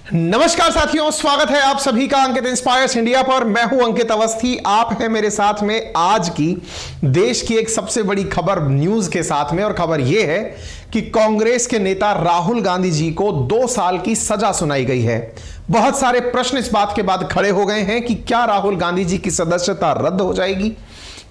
नमस्कार साथियों, स्वागत है आप सभी का अंकित इंस्पायर्स इंडिया पर। मैं हूं अंकित अवस्थी, आप हैं मेरे साथ में आज की देश की एक सबसे बड़ी खबर न्यूज के साथ में। और खबर यह है कि कांग्रेस के नेता राहुल गांधी जी को 2 साल की सजा सुनाई गई है। बहुत सारे प्रश्न इस बात के बाद खड़े हो गए हैं कि क्या राहुल गांधी जी की सदस्यता रद्द हो जाएगी,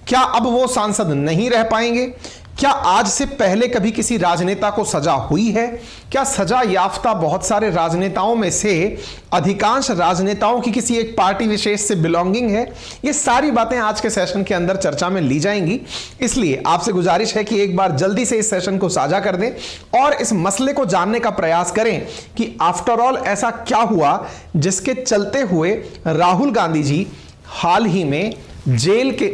क्या अब वो सांसद नहीं रह पाएंगे, क्या आज से पहले कभी किसी राजनेता को सजा हुई है, क्या सजा याफ्ता बहुत सारे राजनेताओं में से अधिकांश राजनेताओं की किसी एक पार्टी विशेष से बिलोंगिंग है। ये सारी बातें आज के सेशन के अंदर चर्चा में ली जाएंगी, इसलिए आपसे गुजारिश है कि एक बार जल्दी से इस सेशन को साझा कर दें और इस मसले को जानने का प्रयास करें कि आफ्टर ऑल ऐसा क्या हुआ जिसके चलते हुए राहुल गांधी जी हाल ही में जेल के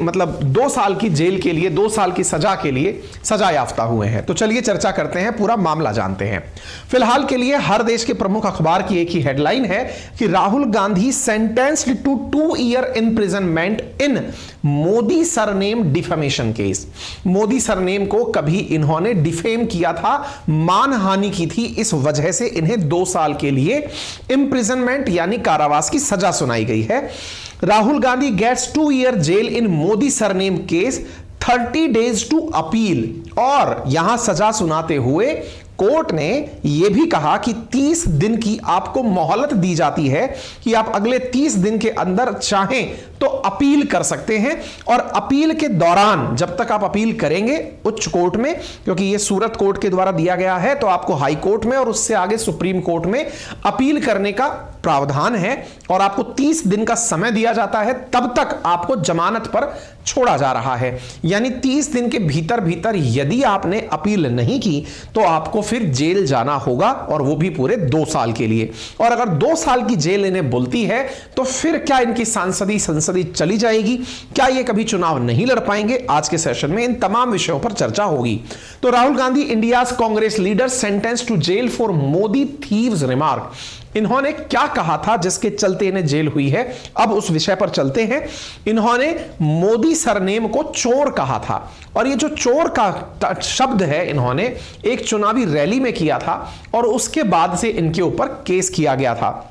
2 साल की जेल के लिए 2 साल की सजा के लिए सजा याफ्ता हुए हैं। तो चलिए चर्चा करते हैं, पूरा मामला जानते हैं। फिलहाल के लिए हर देश के प्रमुख अखबार की एक ही हेडलाइन है कि Rahul Gandhi sentenced to 2 year imprisonment in Modi surname defamation case. Modi surname को कभी इन्होंने डिफेम किया था, मानहानि की थी, इस वजह से इन्हें 2 साल के लिए इम्प्रिजनमेंट यानी कारावास की सजा सुनाई गई है। Rahul Gandhi gets 2 year jail in Modi surname case, 30 days to appeal. और यहां सजा सुनाते हुए कोर्ट ने यह भी कहा कि 30 दिन की आपको मोहलत दी जाती है कि आप अगले 30 दिन के अंदर चाहें तो अपील कर सकते हैं। और अपील के दौरान जब तक आप अपील करेंगे उच्च कोर्ट में, क्योंकि यह सूरत कोर्ट के द्वारा दिया गया है, तो आपको हाई कोर्ट में और उससे आगे सुप्रीम कोर्ट में अपील करने का प्रावधान है और आपको 30 दिन का समय दिया जाता है, तब तक आपको जमानत पर छोड़ा जा रहा है। यानी 30 दिन के भीतर भीतर यदि आपने अपील नहीं की तो आपको फिर जेल जाना होगा, और वो भी पूरे 2 साल के लिए। और अगर 2 साल की जेल इन्हें बोलती है तो फिर क्या इनकी संसदी चली जाएगी, क्या ये कभी चुनाव नहीं लड़ पाएंगे? आज के सेशन में इन तमाम विषयों पर चर्चा होगी। तो Rahul Gandhi India's Congress leader sentence to jail for Modi thieves remark. इन्होंने क्या कहा था जिसके चलते इन्हें जेल हुई है, अब उस विषय पर चलते हैं। इन्होंने मोदी सरनेम को चोर कहा था, और ये जो चोर का शब्द है इन्होंने एक चुनावी रैली में किया था और उसके बाद से इनके ऊपर केस किया गया था।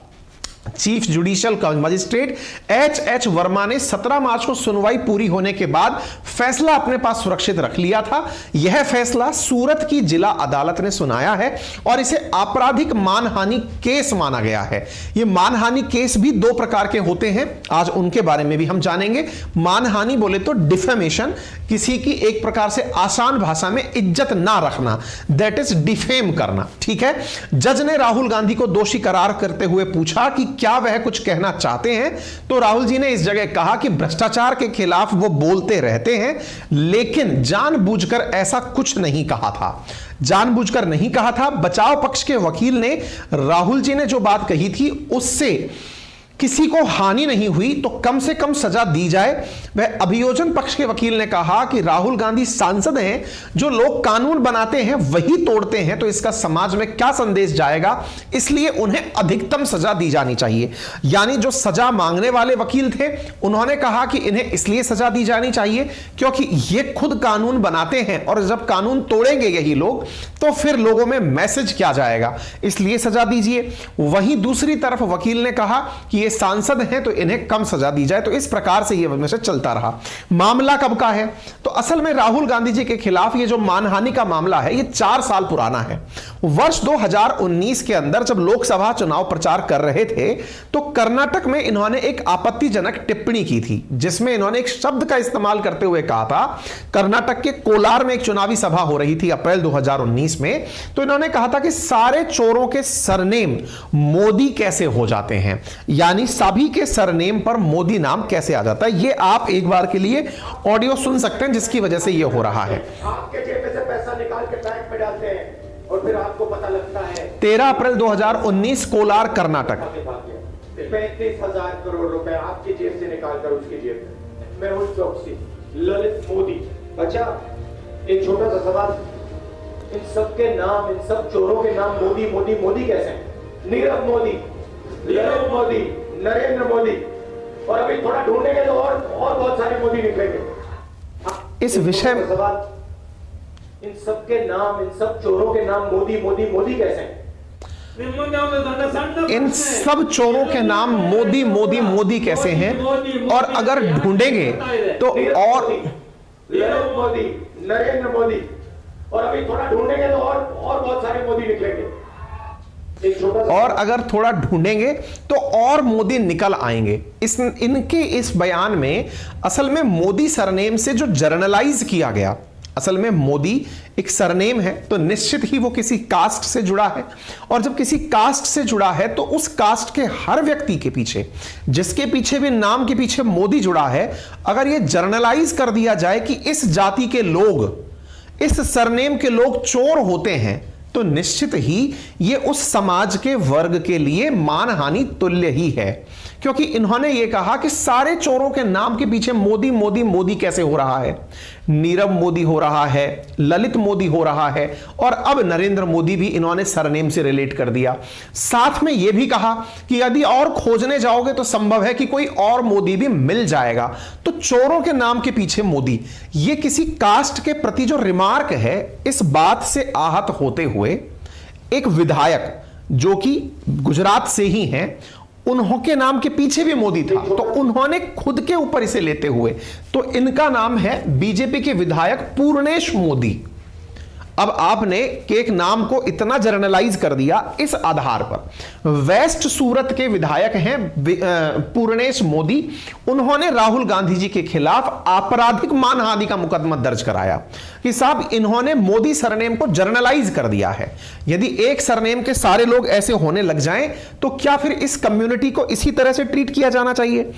Chief judicial magistrate H Verma ने 17 मार्च को सुनवाई पूरी होने के बाद फैसला अपने पास सुरक्षित रख लिया था। यह फैसला सूरत की जिला अदालत ने सुनाया है और इसे आपराधिक मानहानि केस माना गया है। यह मानहानि केस भी 2 प्रकार के होते हैं, आज उनके बारे में भी हम जानेंगे। मानहानि बोले तो डिफेमेशन, किसी की एक प्रकार से आसान भाषा में इज्जत ना रखना, दैट इज डिफेम करना, ठीक है। जज ने राहुल गांधी को दोषी करार करते हुए पूछा कि क्या वह कुछ कहना चाहते हैं, तो राहुल जी ने इस जगह कहा कि भ्रष्टाचार के खिलाफ वो बोलते रहते हैं, लेकिन जानबूझकर ऐसा कुछ नहीं कहा था। जानबूझकर नहीं कहा था। बचाव पक्ष के वकील ने राहुल जी ने जो बात कही थी उससे किसी को हानि नहीं हुई तो कम से कम सजा दी जाए। वह अभियोजन पक्ष के वकील ने कहा कि राहुल गांधी सांसद हैं, जो लोग कानून बनाते हैं वही तोड़ते हैं, तो इसका समाज में क्या संदेश जाएगा, इसलिए उन्हें अधिकतम सजा दी जानी चाहिए। यानी जो सजा मांगने वाले वकील थे उन्होंने कहा कि इन्हें इसलिए सजा दी जानी चाहिए क्योंकि ये खुद कानून बनाते हैं, और जब कानून तोड़ेंगे यही लोग तो फिर लोगों में मैसेज क्या जाएगा, इसलिए सजा दीजिए। वहीं दूसरी तरफ वकील ने कहा कि ये सांसद हैं तो इन्हें कम सजा दी जाए। तो इस प्रकार से यह मैसेज चलता रहा। मामला कब का है, तो असल में राहुल गांधी जी के खिलाफ ये जो मानहानि का मामला है ये 4 साल पुराना है। वर्ष 2019 के अंदर जब लोकसभा चुनाव प्रचार कर रहे थे तो कर्नाटक में इन्होंने एक आपत्तिजनक टिप्पणी की थी, जिसमें इन्होंने एक शब्द का इस्तेमाल करते हुए कहा था, कर्नाटक के कोलार में एक चुनावी सभा हो रही थी अप्रैल 2019 में, तो इन्होंने कहा था कि सारे चोरों के सरनेम मोदी कैसे हो जाते हैं, यानी सभी के सरनेम पर मोदी नाम कैसे आ जाता है। ये आप एक बार के लिए ऑडियो सुन सकते हैं जिसकी वजह से ये हो रहा है। आपके जेब में से पैसा निकाल के बैंक में डालते हैं और फिर आपको पता लगता है 13 अप्रैल 2019 कोलार कर्नाटक। 35,000 करोड़ रुपए आपकी जेब से निकालकर उसकी जेब में। मेहुल चौकसी, ललित मोदी। अच्छा, एक छोटा सा सवाल, इन सब के नाम, इन सब चोरों के नाम मोदी मोदी मोदी कैसे हैं? नीरव मोदी, ललित मोदी, नरेंद्र मोदी, और अभी थोड़ा ढूंढेंगे तो और बहुत सारे मोदी निकलेंगे। इस विषय में सवाल, इन सब के नाम, इन सब चोरों के नाम मोदी मोदी मोदी कैसे हैं? इन सब चोरों के नाम मोदी मोदी मोदी कैसे हैं, और अगर ढूंढेंगे तो और ललित मोदी, नरेंद्र मोदी, और अभी थोड़ा ढूंढेंगे तो और बहुत सारे मोदी निकलेंगे। और अगर थोड़ा ढूंढेंगे तो और मोदी निकल आएंगे। इनके इस बयान में असल में मोदी सरनेम से जो जर्नलाइज किया गया, असल में मोदी एक सरनेम है तो निश्चित ही वो किसी कास्ट से जुड़ा है, और जब किसी कास्ट से जुड़ा है तो उस कास्ट के हर व्यक्ति के पीछे, जिसके पीछे भी नाम के पीछे मोदी जुड़ा है, अगर ये जर्नलाइज कर दिया जाए कि इस जाति के लोग, इस सरनेम के लोग चोर होते हैं, तो निश्चित ही ये उस समाज के वर्ग के लिए मानहानि तुल्य ही है। क्योंकि इन्होंने ये कहा कि सारे चोरों के नाम के पीछे मोदी मोदी मोदी कैसे हो रहा है, नीरव मोदी हो रहा है, ललित मोदी हो रहा है, और अब नरेंद्र मोदी भी इन्होंने सरनेम से रिलेट कर दिया। साथ में यह भी कहा कि यदि और खोजने जाओगे तो संभव है कि कोई और मोदी भी मिल जाएगा। तो चोरों के नाम के पीछे मोदी, ये किसी कास्ट के प्रति जो रिमार्क है, इस बात से आहत होते हुए एक विधायक जो कि गुजरात से ही हैं, उन्होंने नाम के पीछे भी मोदी था, तो उन्होंने खुद के ऊपर इसे लेते हुए, तो इनका नाम है बीजेपी के विधायक पूर्णेश मोदी। अब आपने एक नाम को इतना जर्नलाइज कर दिया इस आधार पर। वेस्ट सूरत के विधायक हैं पूर्णेश मोदी, उन्होंने राहुल गांधी जी के खिलाफ आपराधिक मानहानि का मुकदमा दर्ज कराया कि साहब इन्होंने मोदी सरनेम को जर्नलाइज कर दिया है। यदि एक सरनेम के सारे लोग ऐसे होने लग जाएं तो क्या फिर इस कम्युनिटी को इसी तरह से ट्रीट किया जाना चाहिए?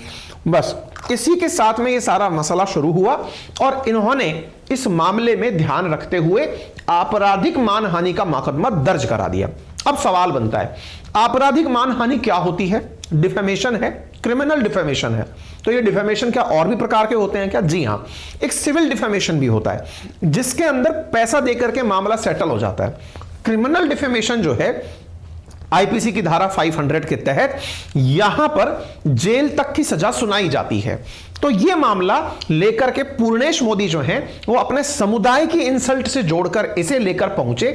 बस इसी के साथ में ये सारा मसला शुरू हुआ और इन्होंने इस मामले में ध्यान रखते हुए आपराधिक मानहानि का मुकदमा दर्ज करा दिया। अब सवाल बनता है, आपराधिक मानहानि क्या होती है? डिफेमेशन है, क्रिमिनल डिफेमेशन है। तो ये डिफेमेशन क्या और भी प्रकार के होते हैं क्या? जी हां, एक सिविल डिफेमेशन भी होता है जिसके अंदर पैसा देकर के मामला सेटल हो जाता है। क्रिमिनल डिफेमेशन जो है आईपीसी की धारा 500 के तहत यहां पर जेल तक की सजा सुनाई जाती है। तो यह मामला लेकर के पूर्णेश मोदी जो हैं वो अपने समुदाय की इंसल्ट से जोड़कर इसे लेकर पहुंचे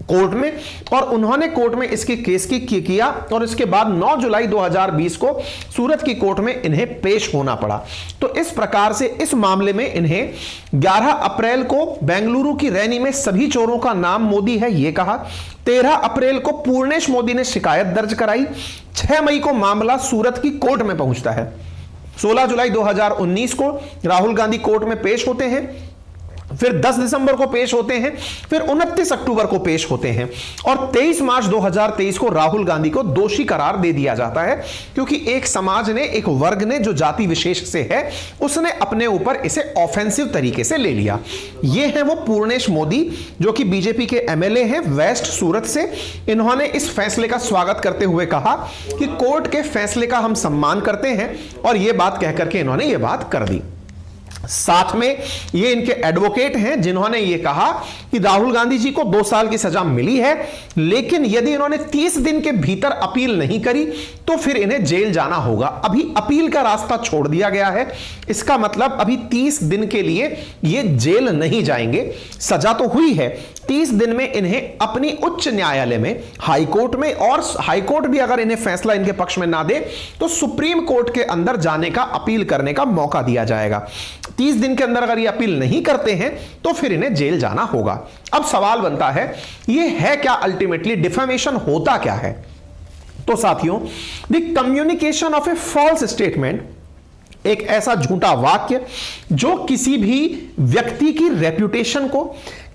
कोर्ट में, और उन्होंने कोर्ट में इसकी केस की किया और इसके बाद 9 जुलाई 2020 को सूरत की कोर्ट में इन्हें पेश होना पड़ा। तो इस प्रकार से इस मामले में इन्हें 11 अप्रैल को बेंगलुरु की रैनी में सभी चोरों का नाम मोदी है यह कहा। 13 अप्रैल को पूर्णेश मोदी ने शिकायत दर्ज कराई। 6 मई को मामला सूरत की कोर्ट में पहुंचता है। 16 जुलाई 2019 को राहुल गांधी कोर्ट में पेश होते हैं, फिर 10 दिसंबर को पेश होते हैं, फिर 29 अक्टूबर को पेश होते हैं और 23 मार्च 2023 को राहुल गांधी को दोषी करार दे दिया जाता है, क्योंकि एक समाज ने, एक वर्ग ने जो जाति विशेष से है उसने अपने ऊपर इसे ऑफेंसिव तरीके से ले लिया। ये है वो पूर्णेश मोदी जो कि बीजेपी के एमएलए हैं वेस्ट सूरत से। इन्होंने इस फैसले का स्वागत करते हुए कहा कि कोर्ट के फैसले का हम सम्मान करते हैं, और यह बात कहकर के इन्होंने यह बात कर दी। साथ में ये इनके एडवोकेट हैं जिन्होंने ये कहा कि राहुल गांधी जी को 2 साल की सजा मिली है, लेकिन यदि इन्होंने 30 दिन के भीतर अपील नहीं करी तो फिर इन्हें जेल जाना होगा। अभी अपील का रास्ता छोड़ दिया गया है, इसका मतलब अभी 30 दिन के लिए ये जेल नहीं जाएंगे। सजा तो हुई है, 30 दिन में इन्हें अपनी उच्च न्यायालय में, हाई कोर्ट में, और हाई कोर्ट भी अगर इन्हें फैसला इनके पक्ष में ना दे तो सुप्रीम कोर्ट के अंदर जाने का, अपील करने का मौका दिया जाएगा। 30 दिन के अंदर अगर ये अपील नहीं करते हैं तो फिर इन्हें जेल जाना होगा। अब सवाल बनता है, ये है क्या अल्टीमेटली? डिफेमेशन होता क्या है? तो साथियों, the communication of a false statement, एक ऐसा झूठा वाक्य जो किसी भी व्यक्ति की रेप्यूटेशन को,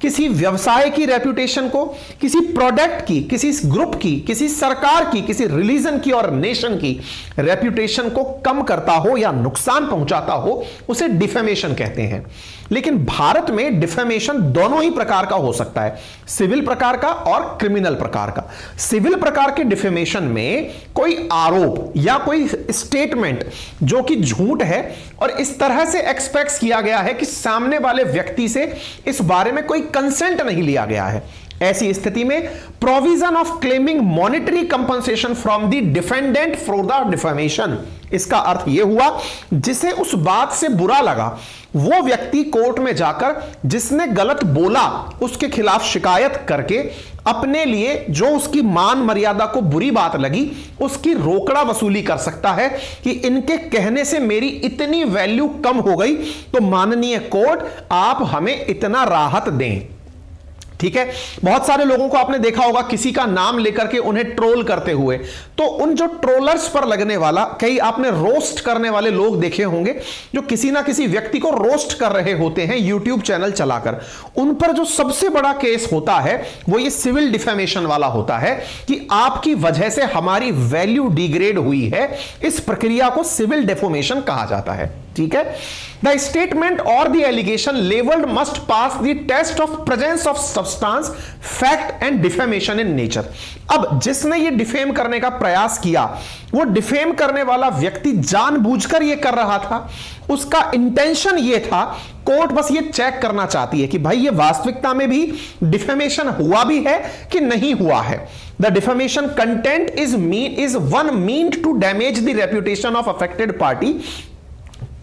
किसी व्यवसाय की रेप्यूटेशन को, किसी प्रोडक्ट की, किसी ग्रुप की, किसी सरकार की, किसी रिलीजन की और नेशन की रेप्यूटेशन को कम करता हो या नुकसान पहुंचाता हो, उसे डिफेमेशन कहते हैं। लेकिन भारत में डिफेमेशन दोनों ही प्रकार का हो सकता है, सिविल प्रकार का और क्रिमिनल प्रकार का। सिविल प्रकार के डिफेमेशन में कोई आरोप या कोई स्टेटमेंट जो कि झूठ है और इस तरह से एक्सपेक्ट किया गया है कि सामने वाले व्यक्ति से इस बारे में कोई कंसेंट नहीं लिया गया है, ऐसी स्थिति में provision of claiming monetary compensation from the defendant for the defamation, इसका अर्थ यह हुआ जिसे उस बात से बुरा लगा वो व्यक्ति कोर्ट में जाकर जिसने गलत बोला उसके खिलाफ शिकायत करके अपने लिए जो उसकी मान मर्यादा को बुरी बात लगी उसकी रोकड़ा वसूली कर सकता है कि इनके कहने से मेरी इतनी वैल्यू कम हो गई तो माननीय कोर्ट आप हमें इतना राहत दें। ठीक है, बहुत सारे लोगों को आपने देखा होगा किसी का नाम लेकर के उन्हें ट्रोल करते हुए, तो उन जो ट्रोलर्स पर लगने वाला, कई आपने रोस्ट करने वाले लोग देखे होंगे जो किसी ना किसी व्यक्ति को रोस्ट कर रहे होते हैं यूट्यूब चैनल चलाकर, उन पर जो सबसे बड़ा केस होता है वो ये सिविल डिफेमेशन वाला होता है कि आपकी वजह से हमारी वैल्यू डिग्रेड हुई है। इस प्रक्रिया को सिविल डेफोमेशन कहा जाता है। ठीक है, द स्टेटमेंट और the allegation levelled must pass the test of presence of substance fact and defamation in nature. अब जिसने ये डिफेम करने का प्रयास किया वो डिफेम करने वाला व्यक्ति जानबूझकर ये कर रहा था, उसका इंटेंशन ये था, कोर्ट बस ये चेक करना चाहती है कि भाई ये वास्तविकता में भी डिफेमेशन हुआ भी है कि नहीं हुआ है। The defamation content is one mean to damage the reputation of affected party.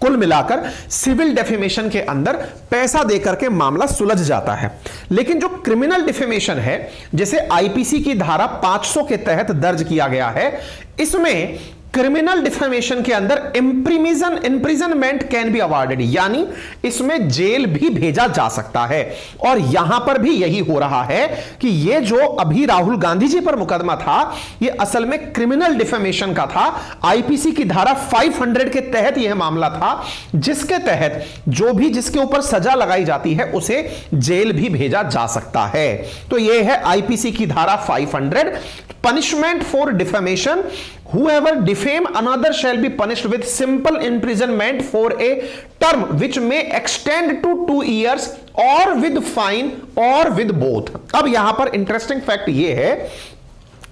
कुल मिलाकर सिविल डेफेमेशन के अंदर पैसा देकर के मामला सुलझ जाता है, लेकिन जो क्रिमिनल डिफेमेशन है जिसे आईपीसी की धारा 500 के तहत दर्ज किया गया है, इसमें क्रिमिनल डिफेमेशन के अंदर इंप्रिजनमेंट कैन बी अवॉर्डेड, यानी इसमें जेल भी भेजा जा सकता है। और यहां पर भी यही हो रहा है कि ये जो अभी राहुल गांधी जी पर मुकदमा था ये असल में क्रिमिनल डिफेमेशन का था। आईपीसी की धारा 500 के तहत यह मामला था जिसके तहत जो भी जिसके ऊपर सजा लगाई जाती है उसे जेल भी भेजा जा सकता है। तो यह है आईपीसी की धारा 500। Punishment for defamation, whoever defame another shall be punished with simple imprisonment for a term which may extend to 2 years or with fine or with both। अब यहां पर इंटरेस्टिंग फैक्ट यह है,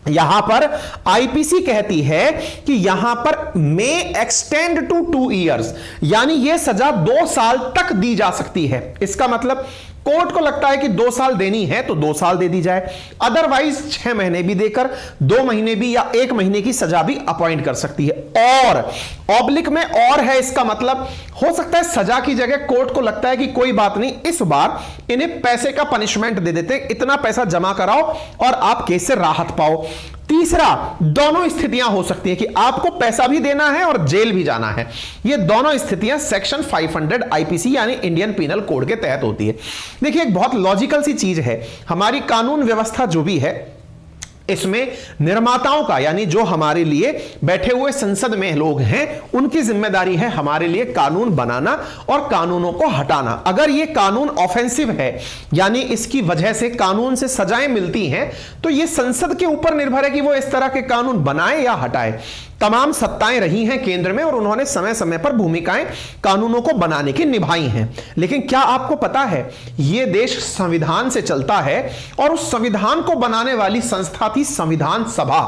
यहां पर आईपीसी कहती है कि यहां पर मे एक्सटेंड टू 2 इयर्स, यानी यह सजा 2 साल तक दी जा सकती है। इसका मतलब कोर्ट को लगता है कि 2 साल देनी है तो 2 साल दे दी जाए, अदरवाइज 6 महीने भी देकर 2 महीने भी या 1 महीने की सजा भी अपॉइंट कर सकती है। और ऑब्लिक में और है, इसका मतलब हो सकता है सजा की जगह कोर्ट को लगता है कि कोई बात नहीं, इस बार इन्हें पैसे का पनिशमेंट दे देते, इतना पैसा जमा कराओ और आप केस से राहत पाओ। तीसरा, दोनों स्थितियां हो सकती है कि आपको पैसा भी देना है और जेल भी जाना है। ये दोनों स्थितियां सेक्शन 500 आईपीसी यानी इंडियन पीनल कोड के तहत होती है। देखिए एक बहुत लॉजिकल सी चीज है, हमारी कानून व्यवस्था जो भी है इसमें निर्माताओं का, यानी जो हमारे लिए बैठे हुए संसद में लोग हैं, उनकी जिम्मेदारी है हमारे लिए कानून बनाना और कानूनों को हटाना। अगर ये कानून ऑफेंसिव है यानी इसकी वजह से कानून से सजाएं मिलती हैं तो ये संसद के ऊपर निर्भर है कि वो इस तरह के कानून बनाए या हटाए। तमाम सत्ताएं रही हैं केंद्र में और उन्होंने समय समय पर भूमिकाएं कानूनों को बनाने की निभाई हैं, लेकिन क्या आपको पता है यह देश संविधान से चलता है और उस संविधान को बनाने वाली संस्था थी संविधान सभा।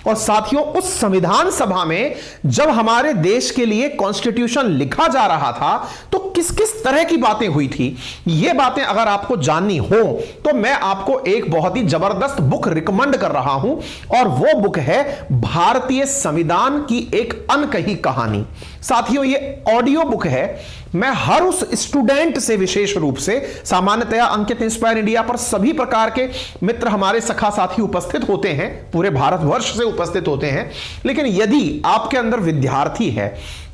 और साथियों उस संविधान सभा में जब हमारे देश के लिए कॉन्स्टिट्यूशन लिखा जा रहा था तो किस किस तरह की बातें हुई थी, ये बातें अगर आपको जाननी हो तो मैं आपको एक बहुत ही जबरदस्त बुक रिकमेंड कर रहा हूं और वो बुक है भारतीय संविधान की एक अनकही कहानी। साथियों ये ऑडियो बुक है, मैं हर उस स्टूडेंट से विशेष रूप से, सामान्यतया अंकित इंस्पायर इंडिया पर सभी प्रकार के मित्र हमारे सखा साथी उपस्थित होते हैं, पूरे भारतवर्ष से उपस्थित होते हैं, लेकिन यदि आपके अंदर विद्यार्थी है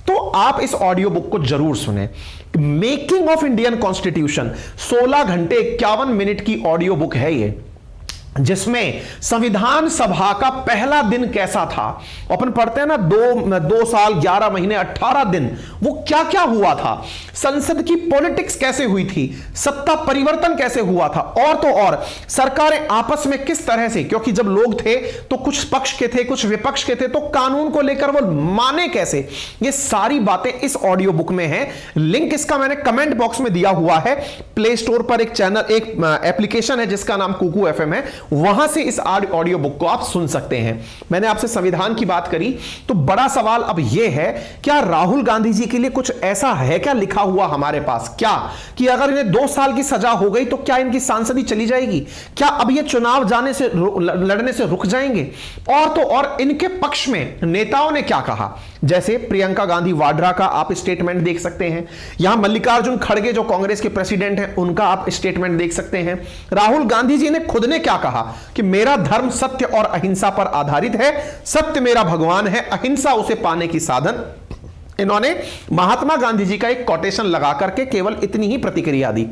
तो आप इस ऑडियो बुक को जरूर सुने। मेकिंग ऑफ इंडियन कॉन्स्टिट्यूशन 16 घंटे 51 मिनट की ऑडियो बुक है ये, जिसमें संविधान सभा का पहला दिन कैसा था, अपन पढ़ते हैं ना 2 साल 11 महीने 18 दिन, वो क्या क्या हुआ था, संसद की पॉलिटिक्स कैसे हुई थी, सत्ता परिवर्तन कैसे हुआ था, और तो और सरकारें आपस में किस तरह से, क्योंकि जब लोग थे तो कुछ पक्ष के थे कुछ विपक्ष के थे, तो कानून को लेकर वो माने कैसे, ये सारी बातें इस ऑडियो बुक में है। लिंक इसका मैंने कमेंट बॉक्स में दिया हुआ है। प्ले स्टोर पर एक चैनल, एक एप्लीकेशन है जिसका नाम कुकू एफएम है, वहां से इस ऑडियो बुक को आप सुन सकते हैं। मैंने आपसे संविधान की बात करी, तो बड़ा सवाल अब यह है, क्या राहुल गांधी जी के लिए कुछ ऐसा है क्या लिखा हुआ हमारे पास, क्या कि अगर इन्हें 2 साल की सजा हो गई तो क्या इनकी सांसदी चली जाएगी? क्या अब ये चुनाव जाने से लड़ने से रुक जाएंगे? और तो और इनके पक्ष में नेताओं ने क्या कहा, जैसे प्रियंका गांधी वाड्रा का आप स्टेटमेंट देख सकते हैं, यहां मल्लिकार्जुन खड़गे जो कांग्रेस के प्रेसिडेंट हैं उनका आप स्टेटमेंट देख सकते हैं। राहुल गांधी जी ने खुद ने क्या कहा कि मेरा धर्म सत्य और अहिंसा पर आधारित है, सत्य मेरा भगवान है, अहिंसा उसे पाने की साधन। इन्होंने महात्मा गांधी जी का एक कोटेशन लगा करके केवल इतनी ही प्रतिक्रिया दी।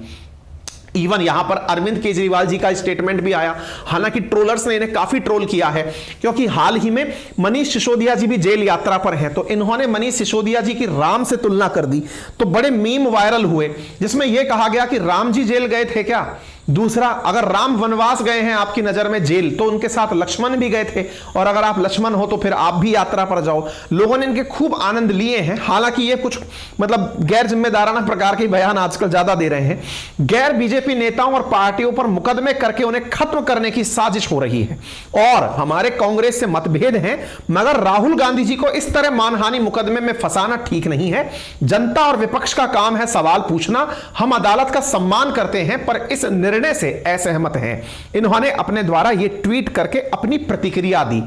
इवन यहां पर अरविंद केजरीवाल जी का स्टेटमेंट भी आया, हालांकि ट्रोलर्स ने इन्हें काफी ट्रोल किया है, क्योंकि हाल ही में मनीष सिसोदिया जी भी जेल यात्रा पर हैं, तो इन्होंने मनीष सिसोदिया जी की राम से तुलना कर दी, तो बड़े मीम वायरल हुए जिसमें यह कहा गया कि राम जी जेल गए थे क्या? दूसरा, अगर राम वनवास गए हैं आपकी नजर में जेल, तो उनके साथ लक्ष्मण भी गए थे, और अगर आप लक्ष्मण हो तो फिर आप भी यात्रा पर जाओ। लोगों ने इनके खूब आनंद लिए हैं। हालांकि ये कुछ मतलब गैर जिम्मेदाराना प्रकार के बयान आजकल ज्यादा दे रहे हैं। गैर बीजेपी नेताओं और पार्टियों पर मुकदमे करके उन्हें खत्म करने की साजिश हो रही है, और हमारे कांग्रेस से मतभेद हैं, मगर राहुल गांधी जी को इस तरह मानहानि मुकदमे में फंसाना ठीक नहीं है। जनता और विपक्ष का काम है सवाल पूछना, हम अदालत का सम्मान करते हैं, पर इस निर्णय से असहमत हैं। इन्होंने अपने द्वारा यह ट्वीट करके अपनी प्रतिक्रिया दी।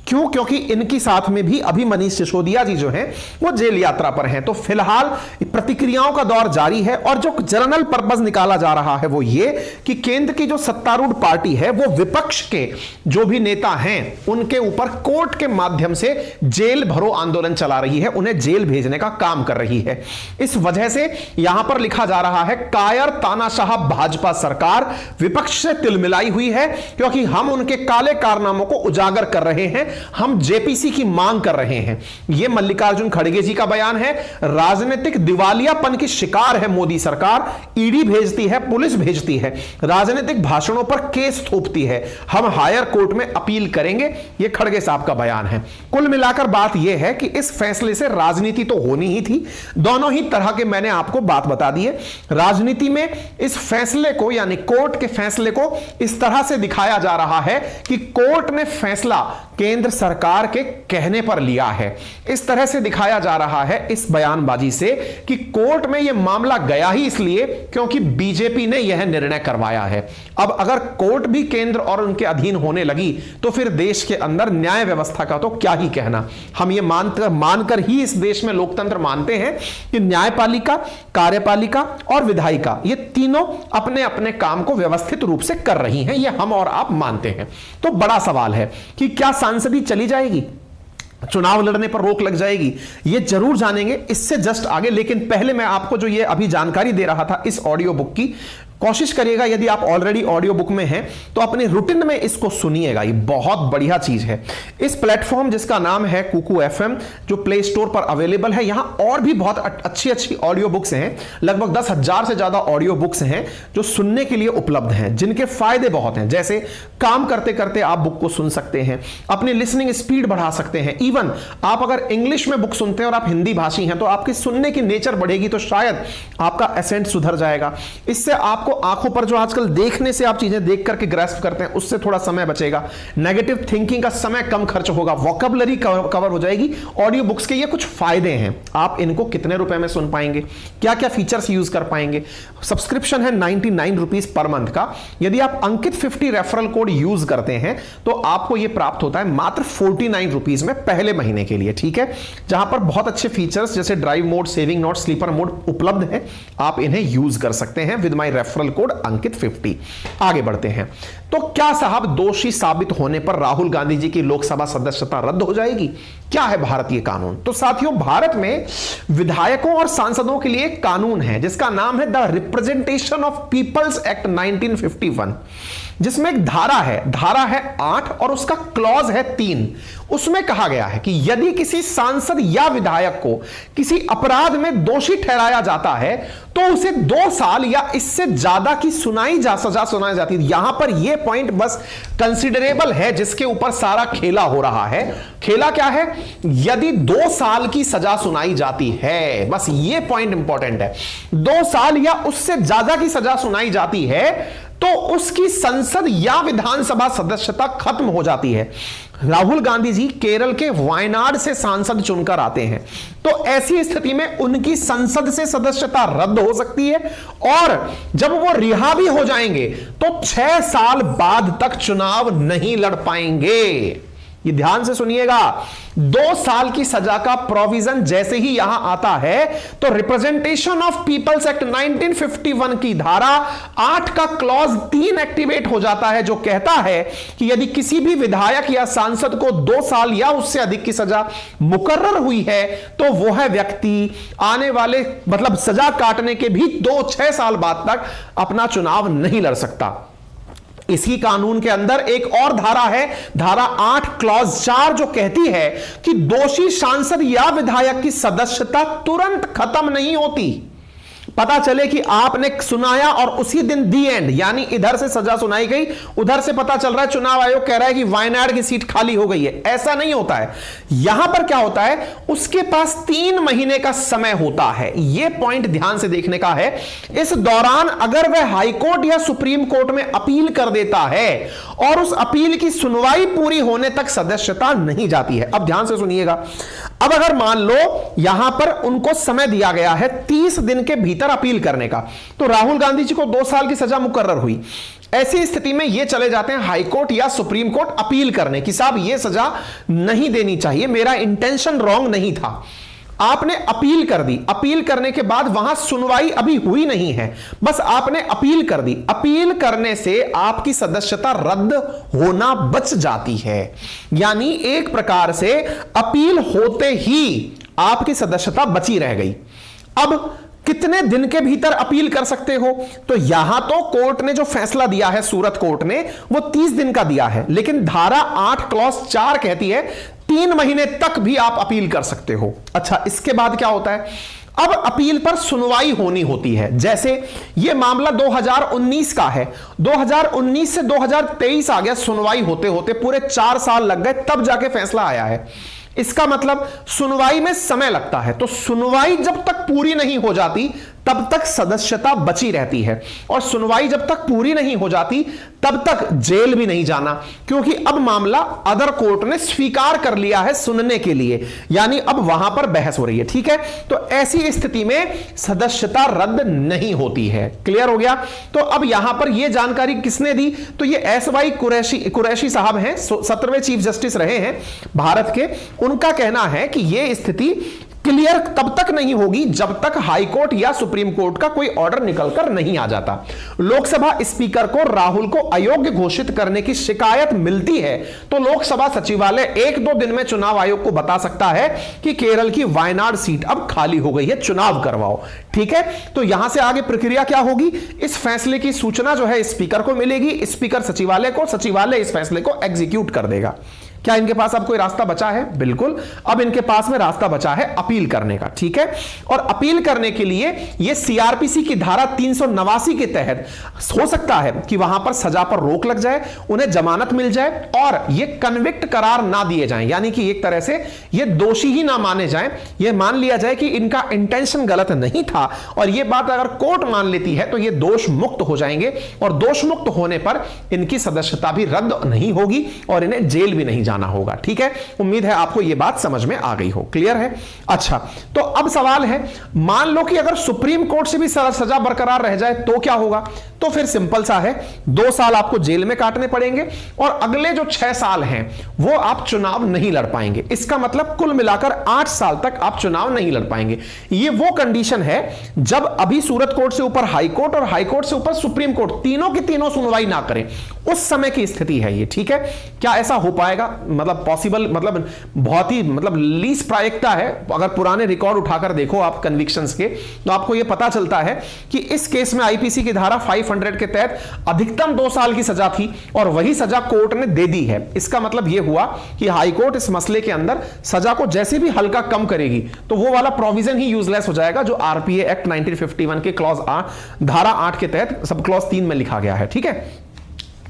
क्यों? क्योंकि इनकी साथ में भी अभी मनीष सिसोदिया जी जो हैं वो जेल यात्रा पर हैं। तो फिलहाल प्रतिक्रियाओं का दौर जारी है, और जो जनरल पर्पस निकाला जा रहा है वो ये कि केंद्र की जो सत्तारूढ़ पार्टी है वो विपक्ष के जो भी नेता हैं उनके ऊपर कोर्ट के माध्यम से जेल भरो आंदोलन चला रही है, उन्हें जेल भेजने का काम कर रही है। इस वजह से यहां पर लिखा जा रहा है, कायर तानाशाह भाजपा सरकार विपक्ष से तिलमिलाई हुई है, क्योंकि हम उनके काले कारनामों को उजागर कर रहे हैं, हम जेपीसी की मांग कर रहे हैं। यह मल्लिकार्जुन खड़गे जी का बयान है। राजनीतिक दिवालियापन की शिकार है मोदी सरकार, ईडी भेजती है, पुलिस भेजती है, राजनीतिक भाषणों पर केस थोपती है, हम हायर कोर्ट में अपील करेंगे, यह खड़गे साहब का बयान है। कुल मिलाकर बात यह है कि इस फैसले से राजनीति तो होनी ही थी, दोनों ही तरह के मैंने आपको बात बता दी है। राजनीति में इस फैसले को, यानी कोर्ट के फैसले को इस तरह से दिखाया जा रहा है कि कोर्ट ने फैसला केंद्र सरकार के कहने पर लिया है। इस तरह से दिखाया जा रहा है इस बयानबाजी से कि कोर्ट में यह मामला गया ही इसलिए क्योंकि बीजेपी ने यह निर्णय करवाया है। अब अगर कोर्ट भी केंद्र और उनके अधीन होने लगी तो फिर देश के अंदर न्याय व्यवस्था का तो क्या ही कहना। हम ये मानकर ही इस देश में लोकतंत्र मानते हैं कि न्यायपालिका, कार्यपालिका और विधायिका ये तीनों अपने अपने काम को व्यवस्थित रूप से कर रही हैं, ये हम और आप मानते हैं। तो बड़ा सवाल है कि क्या सांसदी चली जाएगी, चुनाव लड़ने पर रोक लग जाएगी, ये जरूर जानेंगे इससे जस्ट आगे। लेकिन पहले मैं आपको जो ये अभी जानकारी दे रहा था इस ऑडियो बुक की, कोशिश करिएगा यदि आप ऑलरेडी ऑडियो बुक में हैं तो अपने रूटीन में इसको सुनिएगा, ये बहुत बढ़िया चीज है। इस प्लेटफॉर्म जिसका नाम है कुकू एफएम, जो प्ले स्टोर पर अवेलेबल है, यहां और भी बहुत अच्छी अच्छी ऑडियो बुक्स हैं, लगभग 10,000 से ज्यादा ऑडियो बुक्स हैं जो सुनने के लिए उपलब्ध हैं, जिनके फायदे बहुत हैं। जैसे काम करते करते आप बुक को सुन सकते हैं, अपनी लिसनिंग स्पीड बढ़ा सकते हैं। इवन आप अगर इंग्लिश में बुक सुनते हैं और आप हिंदी भाषी हैं तो आपकी सुनने की नेचर बढ़ेगी, तो शायद आपका एसेंट सुधर जाएगा। इससे आपको आंखों पर जो आजकल देखने से आप चीजें देख करके ग्रैस्प करते हैं उससे थोड़ा समय बचेगा, नेगेटिव थिंकिंग का समय कम खर्च होगा, वोकैबुलरी कवर हो जाएगी। ऑडियो बुक्स के ये कुछ फायदे हैं। आप इनको कितने रुपए में सुन पाएंगे, क्या क्या फीचर्स यूज कर पाएंगे। सब्सक्रिप्शन है 99 रुपीज पर मंथ का। यदि आप अंकित 50 रेफरल कोड यूज करते हैं तो आपको यह प्राप्त होता है मात्र 49 रुपीज में पहले महीने के लिए, ठीक है, जहां पर बहुत अच्छे फीचर्स जैसे drive mode, saving note, sleeper mode उपलब्ध है। आप इन्हें यूज कर सकते हैं with my referral code Ankit 50। आगे बढ़ते हैं। तो क्या साहब दोषी साबित होने पर राहुल गांधी जी की लोकसभा सदस्यता रद्द हो जाएगी? क्या है भारतीय कानून? तो साथियों, भारत में विधायकों और सांसदों के लिए एक कानून है जिसका नाम है the representation of people's act 1951, जिसमें एक धारा है 8 और उसका क्लॉज है 3। उसमें कहा गया है कि यदि किसी सांसद या विधायक को किसी अपराध में दोषी ठहराया जाता है तो उसे 2 साल या इससे ज्यादा की सजा सुनाई जाती है। यहां पर यह पॉइंट बस कंसिडरेबल है जिसके ऊपर सारा खेला हो रहा है। खेला क्या है? यदि 2 साल की सजा सुनाई जाती है, बस यह पॉइंट इंपॉर्टेंट है, 2 साल या उससे ज्यादा की सजा सुनाई जाती है तो उसकी संसद या विधानसभा सदस्यता खत्म हो जाती है। राहुल गांधी जी केरल के वायनाड से सांसद चुनकर आते हैं, तो ऐसी स्थिति में उनकी संसद से सदस्यता रद्द हो सकती है और जब वो रिहा भी हो जाएंगे तो 6 साल बाद तक चुनाव नहीं लड़ पाएंगे। ये ध्यान से सुनिएगा, 2 साल की सजा का प्रोविजन जैसे ही यहां आता है तो रिप्रेजेंटेशन ऑफ पीपल्स एक्ट 1951 की धारा 8 का क्लॉज 3 एक्टिवेट हो जाता है, जो कहता है कि यदि किसी भी विधायक या सांसद को 2 साल या उससे अधिक की सजा मुकर्रर हुई है तो वह व्यक्ति आने वाले मतलब सजा काटने के भी 2-6 साल बाद तक अपना चुनाव नहीं लड़ सकता। इसी कानून के अंदर एक और धारा है, धारा 8 क्लॉज 4, जो कहती है कि दोषी सांसद या विधायक की सदस्यता तुरंत खत्म नहीं होती। पता चले कि आपने सुनाया और उसी दिन दी एंड, यानी इधर से सजा सुनाई गई, उधर से पता चल रहा है चुनाव आयोग कह रहा है कि वायनाड की सीट खाली हो गई है, ऐसा नहीं होता है। यहां पर क्या होता है, उसके पास 3 महीने का समय होता है। यह पॉइंट ध्यान से देखने का है। इस दौरान अगर वह हाईकोर्ट या सुप्रीम कोर्ट में अपील कर देता है और उस अपील की सुनवाई पूरी होने तक सदस्यता नहीं जाती है। अब ध्यान से सुनिएगा, अब अगर मान लो यहां पर उनको समय दिया गया है 30 दिन के भीतर अपील करने का, तो राहुल गांधी जी को 2 साल की सजा मुकर्रर हुई। ऐसी स्थिति में ये चले जाते हैं हाईकोर्ट या सुप्रीम कोर्ट अपील करने की, साहब ये सजा नहीं देनी चाहिए, मेरा इंटेंशन रॉन्ग नहीं था। आपने अपील कर दी, अपील करने के बाद वहां सुनवाई अभी हुई नहीं है, बस आपने अपील कर दी। अपील करने से आपकी सदस्यता रद्द होना बच जाती है, यानी एक प्रकार से अपील होते ही आपकी सदस्यता बची रह गई। अब कितने दिन के भीतर अपील कर सकते हो, तो यहां तो कोर्ट ने जो फैसला दिया है, सूरत कोर्ट ने, वो 30 दिन का दिया है, लेकिन धारा 8 क्लॉज 4 कहती है 3 महीने तक भी आप अपील कर सकते हो। अच्छा, इसके बाद क्या होता है, अब अपील पर सुनवाई होनी होती है। जैसे यह मामला 2019 का है, 2019 से 2023 आ गया, सुनवाई होते होते पूरे 4 साल लग गए, तब जाके फैसला आया है। इसका मतलब सुनवाई में समय लगता है, तो सुनवाई जब तक पूरी नहीं हो जाती तब तक सदस्यता बची रहती है, और सुनवाई जब तक पूरी नहीं हो जाती तब तक जेल भी नहीं जाना, क्योंकि अब मामला अदर कोर्ट ने स्वीकार कर लिया है सुनने के लिए, यानी अब वहां पर बहस हो रही है। ठीक है, तो ऐसी स्थिति में सदस्यता रद्द नहीं होती है। क्लियर हो गया। तो अब यहां पर यह जानकारी किसने दी, तो ये एस.वाई. कुरैशी साहब हैं, 17वें चीफ जस्टिस रहे हैं भारत के। उनका कहना है कि यह स्थिति क्लियर तब तक नहीं होगी जब तक हाईकोर्ट या सुप्रीम कोर्ट का कोई ऑर्डर निकलकर नहीं आ जाता। लोकसभा स्पीकर को राहुल को अयोग्य घोषित करने की शिकायत मिलती है तो लोकसभा सचिवालय 1-2 दिन में चुनाव आयोग को बता सकता है कि केरल की वायनाड सीट अब खाली हो गई है, चुनाव करवाओ। ठीक है, तो यहां से आगे प्रक्रिया क्या होगी, इस फैसले की सूचना जो है स्पीकर को मिलेगी, स्पीकर सचिवालय को, सचिवालय इस फैसले को एग्जीक्यूट कर देगा। क्या इनके पास अब कोई रास्ता बचा है? बिल्कुल, अब इनके पास में रास्ता बचा है अपील करने का। ठीक है, और अपील करने के लिए यह सीआरपीसी की धारा 389 के तहत हो सकता है कि वहां पर सजा पर रोक लग जाए, उन्हें जमानत मिल जाए और यह कन्विक्ट करार ना दिए जाएं, यानी कि एक तरह से यह दोषी ही ना माने जाएं, यह मान लिया जाए कि इनका इंटेंशन गलत नहीं था, और यह बात अगर कोर्ट मान लेती है तो यह दोष मुक्त हो जाएंगे, और दोष मुक्त होने पर इनकी सदस्यता भी रद्द नहीं होगी और इन्हें जेल भी नहीं जाना होगा। ठीक है, उम्मीद है आपको यह बात समझ में आ गई हो। क्लियर है? अच्छा, तो अब सवाल है, मान लो कि अगर सुप्रीम कोर्ट से भी सजा बरकरार रह जाए तो क्या होगा? तो फिर सिंपल सा है, 2 साल आपको जेल में काटने पड़ेंगे और अगले जो 6 साल हैं वो आप चुनाव नहीं लड़ पाएंगे। इसका मतलब कुल मिलाकर 8 साल तक आप चुनाव नहीं लड़ पाएंगे। ये वो कंडीशन है जब अभी सूरत कोर्ट से ऊपर हाई कोर्ट और हाई कोर्ट से ऊपर सुप्रीम कोर्ट तीनों की तीनों सुनवाई ना करें, उस समय की स्थिति है ये। ठीक है, क्या ऐसा हो पाएगा? मतलब पॉसिबल, मतलब बहुत ही मतलब लीस्ट प्रायिकता है। अगर पुराने रिकॉर्ड उठाकर देखो आप कन्विक्शंस के, तो आपको यह पता चलता है कि इस केस में आईपीसी की धारा 500 के तहत अधिकतम 2 साल की सजा थी और वही सजा कोर्ट ने दे दी है। इसका मतलब यह हुआ कि हाई कोर्ट इस मसले के अंदर सजा को जैसे भी हल्का कम करेगी तो वो वाला प्रोविजन ही यूजलेस हो जाएगा जो आरपीए एक्ट 1951 के क्लॉज धारा 8 के तहत सब क्लॉज 3 में लिखा गया है। ठीक है,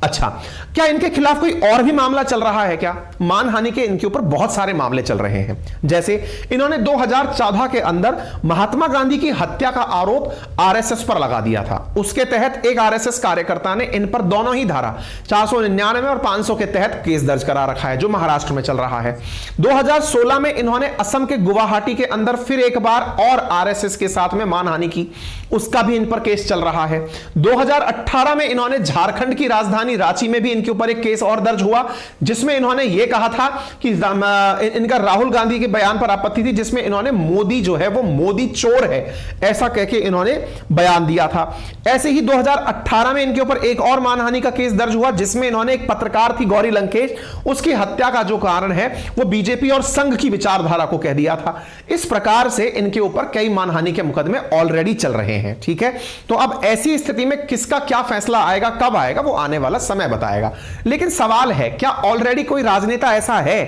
अच्छा, क्या इनके खिलाफ कोई और भी मामला चल रहा है क्या? मानहानि के इनके ऊपर बहुत सारे मामले चल रहे हैं। जैसे इन्होंने 2014 के अंदर महात्मा गांधी की हत्या का आरोप आरएसएस पर लगा दिया था। उसके तहत एक आरएसएस कार्यकर्ता ने इन पर दोनों ही धारा 499 और 500 के तहत केस दर्ज करा रखा है, जो महाराष्ट्र में चल रहा है। 2016 में इन्होंने असम के गुवाहाटी के अंदर फिर एक बार और आरएसएस के साथ में मानहानि की, उसका भी इन पर केस चल रहा है। 2018 में इन्होंने झारखंड की राजधानी रांची में भी इनके ऊपर एक केस और दर्ज हुआ, जिसमें इन्होंने यह कहा था कि इनका राहुल गांधी के बयान पर आपत्ति थी, जिसमें इन्होंने मोदी जो है वो मोदी चोर है ऐसा कहकर इन्होंने बयान दिया था। ऐसे ही 2018 में इनके ऊपर एक और मानहानि का केस दर्ज हुआ, जिसमें इन्होंने एक पत्रकार थी गौरी लंकेश, उसकी हत्या का जो कारण है वो बीजेपी और संघ की विचारधारा को कह दिया था। इस प्रकार से इनके ऊपर कई मानहानि के मुकदमे ऑलरेडी चल रहे हैं। ठीक है, तो अब ऐसी स्थिति में किसका क्या फैसला आएगा, कब आएगा, वो आने वाला समय बताएगा। लेकिन सवाल है, क्या ऑलरेडी कोई राजनेता ऐसा है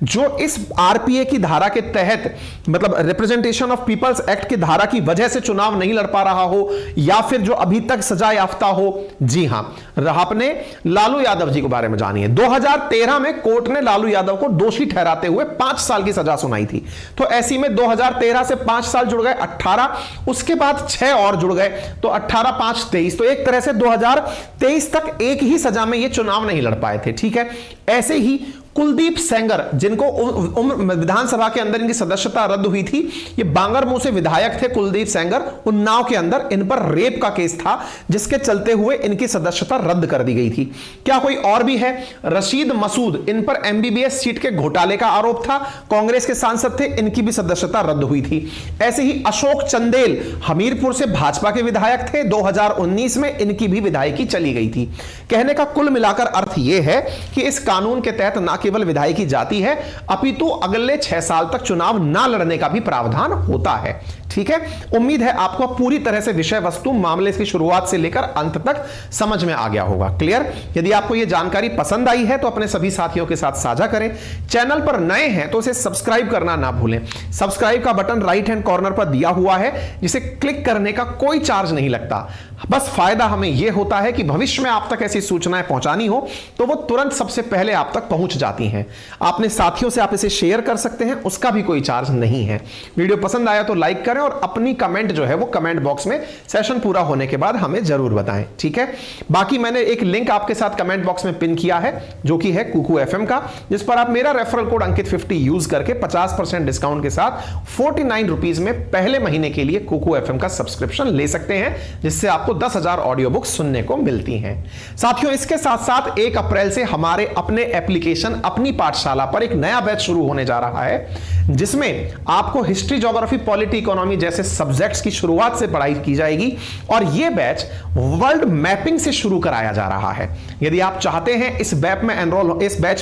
जो इस आरपीए की धारा के तहत, मतलब रिप्रेजेंटेशन ऑफ पीपल्स एक्ट की धारा की वजह से चुनाव नहीं लड़ पा रहा हो, या फिर जो अभी तक सजा याफ्ता हो? जी हां, आपने लालू यादव जी के बारे में जानिए। 2013 में कोर्ट ने लालू यादव को दोषी ठहराते हुए 5 साल की सजा सुनाई थी। तो ऐसी में 2013 से 5 साल जुड़ गए 18, उसके बाद 6 और जुड़ गए, तो 18 5 23, तो एक तरह से 2023 तक एक ही सजा में ये चुनाव नहीं लड़ पाए थे। ठीक है, ऐसे ही कुलदीप सेंगर, जिनको विधानसभा के अंदर इनकी सदस्यता रद्द हुई थी, ये बांगरमू से विधायक थे कुलदीप सेंगर। उन्नाव के अंदर इन पर रेप का केस था, जिसके चलते हुए इनकी सदस्यता रद्द कर दी गई थी। क्या कोई और भी है? रशीद मसूद, इन पर एमबीबीएस सीट के घोटाले का आरोप था, कांग्रेस के सांसद थे, इनकी भी सदस्यता रद्द हुई थी। ऐसे ही अशोक चंदेल हमीरपुर से भाजपा के विधायक थे, 2019 में इनकी भी विधायकी चली गई थी। कहने का कुल मिलाकर अर्थ यह है कि इस कानून के तहत ना केवल विधायकी जाती है, अपितु अगले 6 साल तक चुनाव ना लड़ने का भी प्रावधान होता है। ठीक है, उम्मीद है आपको पूरी तरह से विषय वस्तु मामले की शुरुआत से लेकर अंत तक समझ में आ गया होगा। क्लियर? यदि आपको यह जानकारी पसंद आई है तो अपने सभी साथियों के साथ साझा करें। चैनल पर नए हैं तो इसे सब्सक्राइब करना ना भूलें। सब्सक्राइब का बटन राइट हैंड कॉर्नर पर दिया हुआ है, जिसे क्लिक करने का कोई चार्ज नहीं लगता। बस फायदा हमें यह होता है कि भविष्य में आप तक ऐसी सूचनाएं पहुंचानी हो तो वो तुरंत सबसे पहले आप तक पहुंच जाती हैं। अपने साथियों से आप इसे शेयर कर सकते हैं, उसका भी कोई चार्ज नहीं है। वीडियो पसंद आया तो लाइक करें और अपनी कमेंट जो है वो कमेंट बॉक्स में सेशन पूरा होने के बाद हमें जरूर बताएं। ठीक है, बाकी मैंने एक लिंक आपके साथ कमेंट बॉक्स में पिन किया है, जो कि है कुकू एफएम का, जिस पर आप मेरा रेफरल कोड अंकित 50 यूज करके 50% डिस्काउंट के साथ 49 रुपीज में पहले महीने के लिए कुकू एफएम का सब्सक्रिप्शन ले सकते हैं, जिससे आपको 10,000 ऑडियो बुक सुनने को मिलती हैं। साथियों, इसके साथ साथ 1 अप्रैल से हमारे अपने एप्लीकेशन अपनी पाठशाला पर एक नया बैच शुरू होने जा रहा है, जिसमें आपको हिस्ट्री, ज्योग्राफी, पॉलिटी, इकोनॉमी जैसे सब्जेक्ट्स की शुरुआत से पढ़ाई की जाएगी। और यह बैच वर्ल्ड मैपिंग से शुरू कराया जा रहा है। यदि आप चाहते हैं इस बैच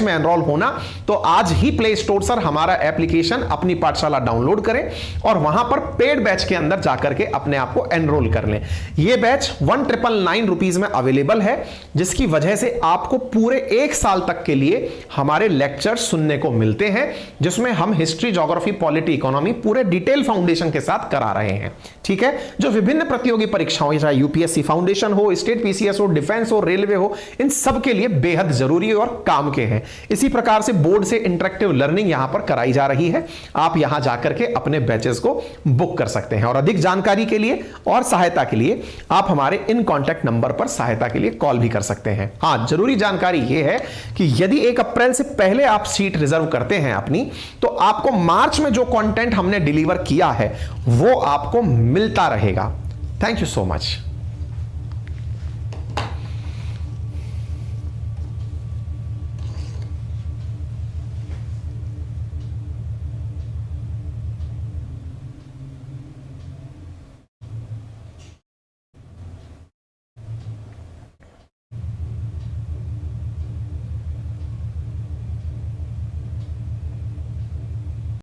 में एनरोल होना, तो आज ही प्ले स्टोर से हमारा एप्लीकेशन अपनी पाठशाला डाउनलोड करें और वहां पर पेड बैच के अंदर जाकर के अपने आप को एनरोल कर लें। यह बैच 1999 रुपीज में अवेलेबल है, जिसकी वजह से आपको पूरे 1 साल तक के लिए हमारे लेक्चर सुनने को मिलते हैं, जिसमें हम हिस्ट्री, ज्योग्राफी, पॉलिटी, इकोनॉमी पूरे डिटेल फाउंडेशन के साथ करा रहे हैं। ठीक है, जो विभिन्न प्रतियोगी परीक्षाओं, चाहे यूपीएससी फाउंडेशन हो, स्टेट पीसीएस हो, डिफेंस हो, रेलवे हो, इन सब के लिए बेहद जरूरी और काम के हैं। इसी प्रकार से बोर्ड से इंटरेक्टिव लर्निंग यहां पर कराई जा रही है। आप यहां जाकर के अपने बैचेस को बुक कर सकते हैं। और अधिक जानकारी के लिए और सहायता के लिए आप हमारे इन कॉन्टैक्ट नंबर पर सहायता के लिए कॉल भी कर सकते हैं। हां, जरूरी जानकारी यह है कि यदि 1 अप्रैल से पहले आप सीट रिजर्व करते हैं अपनी, तो आपको मार्च में जो कंटेंट हमने डिलीवर किया है वो आपको मिलता रहेगा। Thank you so much.